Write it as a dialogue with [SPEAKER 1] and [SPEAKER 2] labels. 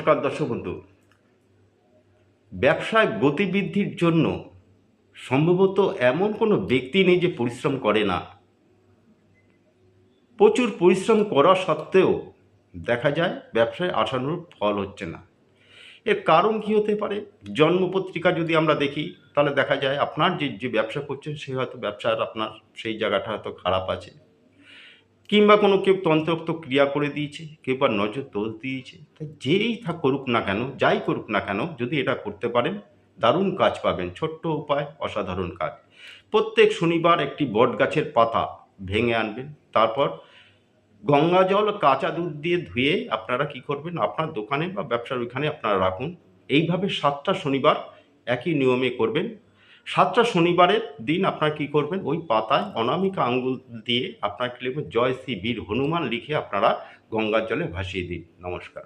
[SPEAKER 1] নমস্কার দর্শক বন্ধু। ব্যবসায় গতিবৃদ্ধির জন্য সম্ভবত এমন কোনো ব্যক্তি নেই যে পরিশ্রম করে না। প্রচুর পরিশ্রম করা সত্ত্বেও দেখা যায় ব্যবসায় আশানুরূপ ফল হচ্ছে না। এর কারণ কী হতে পারে? জন্মপত্রিকা যদি আমরা দেখি তাহলে দেখা যায় আপনার যে ব্যবসা করছেন সে হয়তো ব্যবসার আপনার সেই জায়গাটা হয়তো খারাপ আছে, কিংবা কোনো কেউ তন্ত্রোক্ত ক্রিয়া করে দিয়েছে, কেউ বা নজর দোষ দিয়েছে। তাই যেই করুক না কেন, যাই করুক না কেন, যদি এটা করতে পারেন দারুণ কাজ পাবেন। ছোট্ট উপায়, অসাধারণ কাজ। প্রত্যেক শনিবার একটি বট গাছের পাতা ভেঙে আনবেন, তারপর গঙ্গা জল কাঁচা দুধ দিয়ে ধুয়ে আপনারা কি করবেন, আপনার দোকানে বা ব্যবসার ওইখানে আপনারা রাখুন। এইভাবে 7টা শনিবার একই নিয়মে করবেন। 7টা শনিবারের দিন আপনারা কি করবেন, ওই পাতায় অনামিকা আঙ্গুল দিয়ে আপনার কি লিখবেন, জয় শ্রী বীর হনুমান লিখে আপনারা গঙ্গার জলে ভাসিয়ে দিন। নমস্কার।